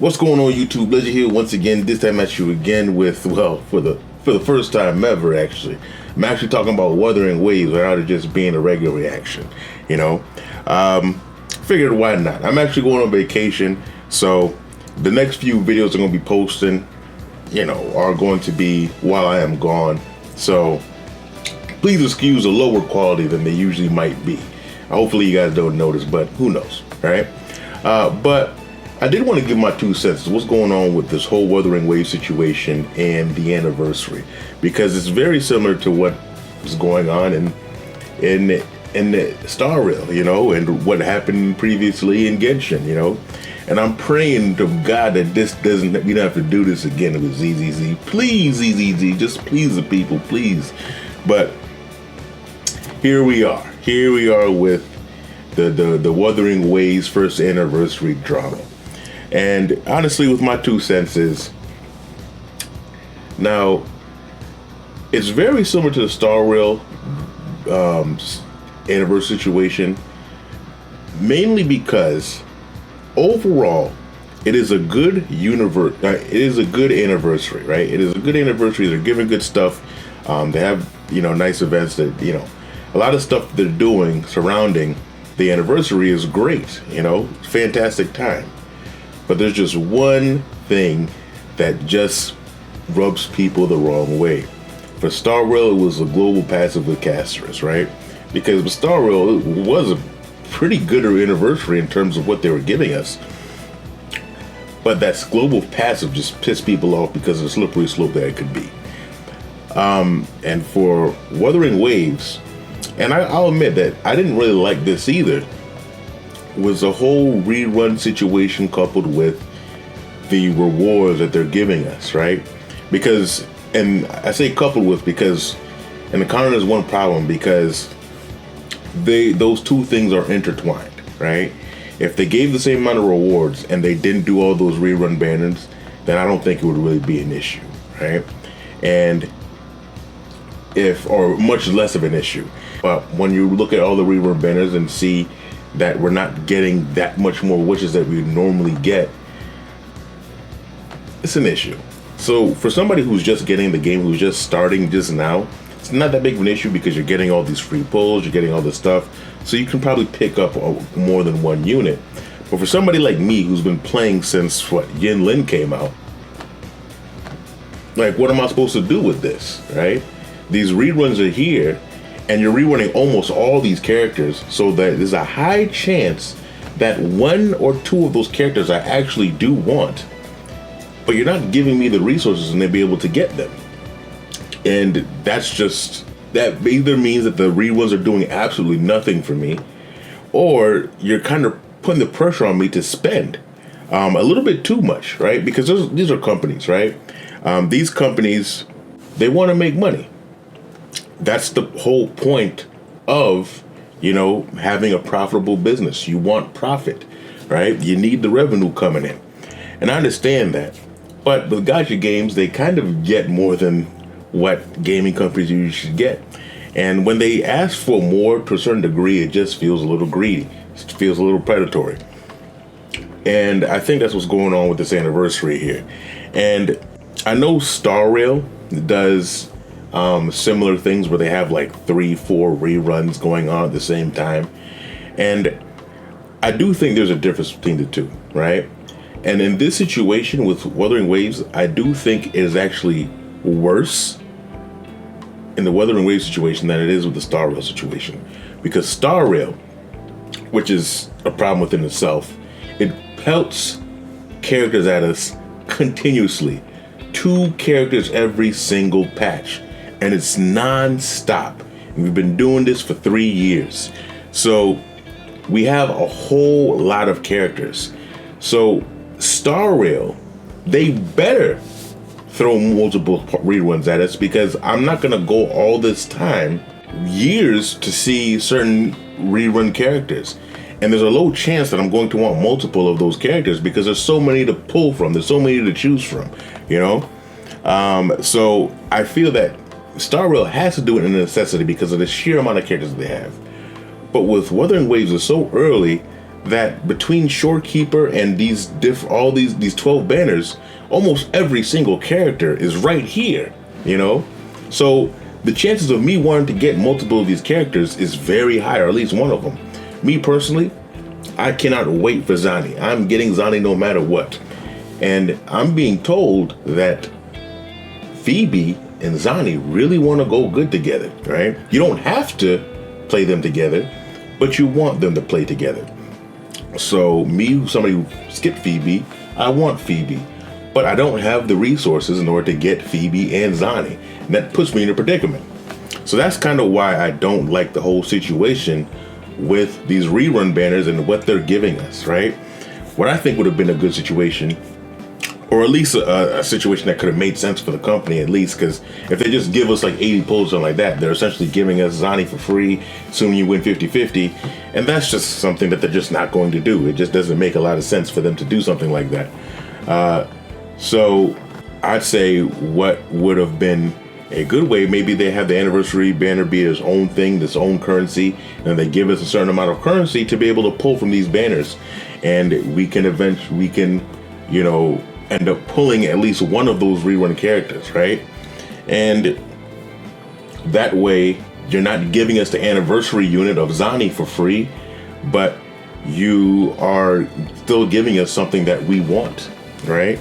What's going on, YouTube? Legend here once again. This time at you again with, well, for the first time ever, actually. I'm actually talking about Wuthering Waves without it just being a regular reaction. You know, figured why not? I'm actually going on vacation, so the next few videos I'm going to be posting, you know, are going to be while I am gone. So please excuse a lower quality than they usually might be. Hopefully you guys don't notice, but who knows, right? But I did want to give my 2 cents what's going on with this whole Wuthering Waves situation and the anniversary, because it's very similar to what was going on in the Star Rail, you know, and what happened previously in Genshin, you know. And I'm praying to God that this doesn't, we don't have to do this again with ZZZ. Please, ZZZ, just please the people, please. But here we are. Here we are with the Wuthering Waves first anniversary drama. And honestly, with my 2 cents is, now, it's very similar to the Star Rail anniversary situation, mainly because overall, it is a good universe. It is a good anniversary, right? It is a good anniversary. They're giving good stuff. They have, you know, nice events that, you know, a lot of stuff they're doing surrounding the anniversary is great, you know, fantastic time. But there's just one thing that just rubs people the wrong way. For Star Rail, it was a global passive with Casterus, right? Because with Star Rail, it was a pretty good anniversary in terms of what they were giving us. But that global passive just pissed people off because of the slippery slope that it could be. And for Wuthering Waves, and I'll admit that I didn't really like this either, was a whole rerun situation coupled with the rewards that they're giving us, right? Because, and I say coupled with because, and the counter is one problem, because those two things are intertwined, right? If they gave the same amount of rewards and they didn't do all those rerun banners, then I don't think it would really be an issue, right? And or much less of an issue. But when you look at all the rerun banners and see that we're not getting that much more witches that we normally get, it's an issue. So for somebody who's just getting the game, who's just starting just now, it's not that big of an issue because you're getting all these free pulls, you're getting all this stuff, so you can probably pick up more than one unit. But for somebody like me who's been playing since Yin Lin came out, like, what am I supposed to do with this, right? These reruns are here, and you're rerunning almost all these characters, so that there's a high chance that 1 or 2 of those characters I actually do want, but you're not giving me the resources and to be able to get them. And that's just, that either means that the reruns are doing absolutely nothing for me, or you're kind of putting the pressure on me to spend a little bit too much, right? Because these are companies, right? These companies, they want to make money. That's the whole point of, you know, having a profitable business. You want profit, right? You need the revenue coming in. And I understand that. But with gacha games, they kind of get more than what gaming companies usually should get. And when they ask for more to a certain degree, it just feels a little greedy. It feels a little predatory. And I think that's what's going on with this anniversary here. And I know Star Rail does similar things where they have like 3-4 reruns going on at the same time, and I do think there's a difference between the two, right? And in this situation with Wuthering Waves, I do think it is actually worse in the Wuthering Waves situation than it is with the Star Rail situation, because Star Rail, which is a problem within itself, it pelts characters at us continuously, 2 characters every single patch. And it's non-stop. And we've been doing this for 3 years. So we have a whole lot of characters. So Star Rail, they better throw multiple reruns at us, because I'm not gonna go all this time, years, to see certain rerun characters. And there's a low chance that I'm going to want multiple of those characters because there's so many to pull from. There's so many to choose from, you know? So I feel that Star Rail has to do it in a necessity because of the sheer amount of characters they have. But with Wuthering Waves, it's so early that between Shorekeeper and these 12 banners, almost every single character is right here, you know? So the chances of me wanting to get multiple of these characters is very high, or at least one of them. Me personally, I cannot wait for Zani. I'm getting Zani no matter what. And I'm being told that Phoebe and Zani really want to go good together, right? You don't have to play them together, but you want them to play together. So me, somebody who skipped Phoebe, I want Phoebe, but I don't have the resources in order to get Phoebe and Zani. And that puts me in a predicament. So that's kind of why I don't like the whole situation with these rerun banners and what they're giving us, right? What I think would have been a good situation, or at least a situation that could have made sense for the company, at least, because if they just give us like 80 pulls or something like that, they're essentially giving us Zani for free, assuming you win 50-50, and that's just something that they're just not going to do. It just doesn't make a lot of sense for them to do something like that. So I'd say what would have been a good way, maybe they have the anniversary banner be its own thing, its own currency, and they give us a certain amount of currency to be able to pull from these banners, and we can you know, end up pulling at least one of those rerun characters, right? And that way you're not giving us the anniversary unit of Zani for free, but you are still giving us something that we want, right?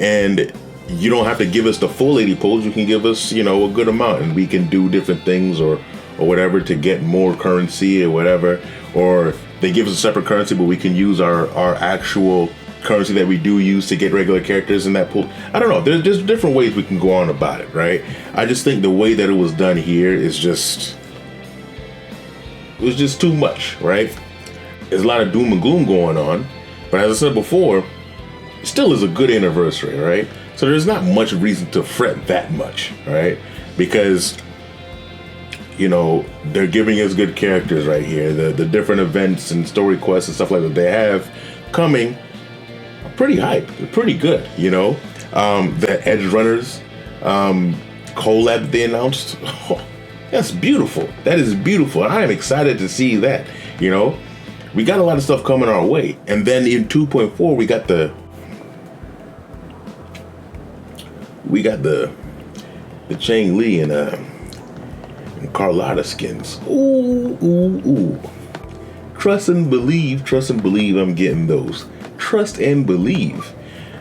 And you don't have to give us the full 80 pulls. You can give us, you know, a good amount, and we can do different things or whatever to get more currency or whatever. Or they give us a separate currency, but we can use our actual currency that we do use to get regular characters in that pool. I don't know. There's different ways we can go on about it, right? I just think the way that it was done here is just, it was just too much, right? There's a lot of doom and gloom going on, but as I said before, it still is a good anniversary, right? So there's not much reason to fret that much, right? Because, you know, they're giving us good characters right here. The different events and story quests and stuff like that they have coming are pretty hype. They're pretty good, you know? The Edge Runners collab they announced, oh, that's beautiful. That is beautiful. I am excited to see that, you know? We got a lot of stuff coming our way. And then in 2.4, we got the Chang Li and Carlotta skins. Ooh. Trust and believe I'm getting those. Trust and believe.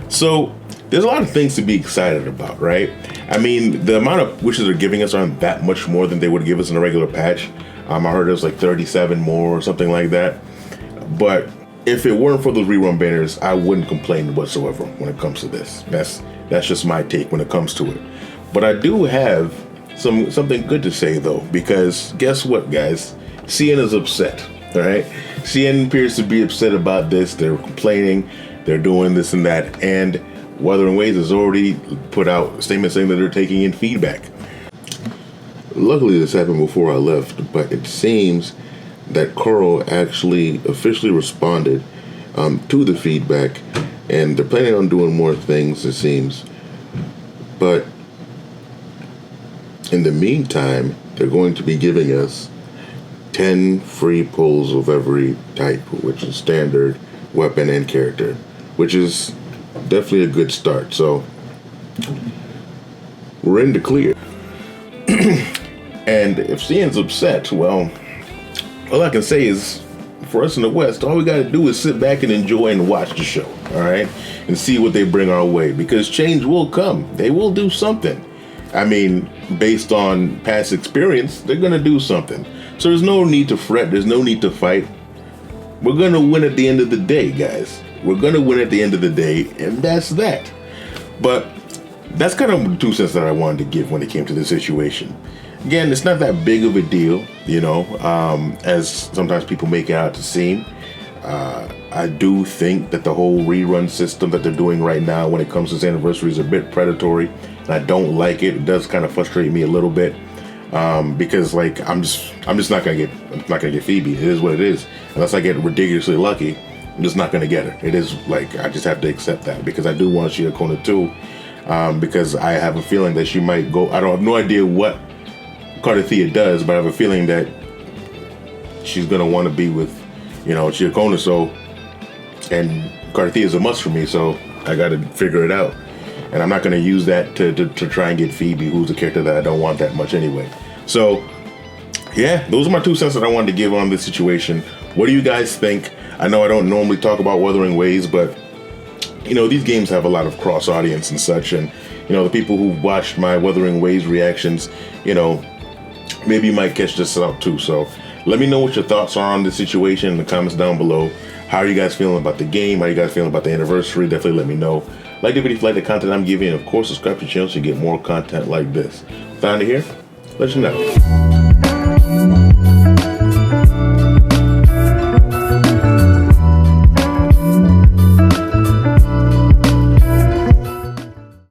So there's a lot of things to be excited about, right? I mean, the amount of wishes they're giving us aren't that much more than they would give us in a regular patch. I heard it was like 37 more or something like that. But if it weren't for those rerun banners, I wouldn't complain whatsoever when it comes to this. That's just my take when it comes to it. But I do have something good to say though, because guess what, guys? CN is upset, all right? CN appears to be upset about this. They're complaining, they're doing this and that, and Wuthering Waves has already put out a statement saying that they're taking in feedback. Luckily this happened before I left, but it seems that Coral actually officially responded to the feedback, and they're planning on doing more things, it seems. But in the meantime, they're going to be giving us 10 free pulls of every type, which is standard, weapon, and character, which is definitely a good start. So we're in the clear. And if CN's upset, well, all I can say is, for us in the West, all we got to do is sit back and enjoy and watch the show, all right? And see what they bring our way, because change will come. They will do something. I mean, based on past experience, they're going to do something. So there's no need to fret. There's no need to fight. We're going to win at the end of the day, guys. We're going to win at the end of the day, and that's that. But that's kind of the 2 cents that I wanted to give when it came to this situation. Again, it's not that big of a deal, you know, as sometimes people make it out to seem. I do think that the whole rerun system that they're doing right now when it comes to this anniversary is a bit predatory, and I don't like it. It does kind of frustrate me a little bit, because like I'm just not gonna get Phoebe. It is what it is. Unless I get ridiculously lucky, I'm just not gonna get her. It is like I just have to accept that, because I do want to see Kona too, because I have a feeling that she might go. I don't have no idea what Carter Thea does, but I have a feeling that she's gonna want to be with You know, Giacomo, so, and Carthia is a must for me, so I got to figure it out. And I'm not going to use that to try and get Phoebe, who's a character that I don't want that much anyway. So, yeah, those are my 2 cents that I wanted to give on this situation. What do you guys think? I know I don't normally talk about Wuthering Waves, but, you know, these games have a lot of cross audience and such. And, you know, the people who watched my Wuthering Waves reactions, you know, maybe you might catch this out too. So let me know what your thoughts are on this situation in the comments down below. How are you guys feeling about the game? How are you guys feeling about the anniversary? Definitely let me know. Like the video if you like the content I'm giving, and of course subscribe to the channel so you get more content like this. Found it here, let you know.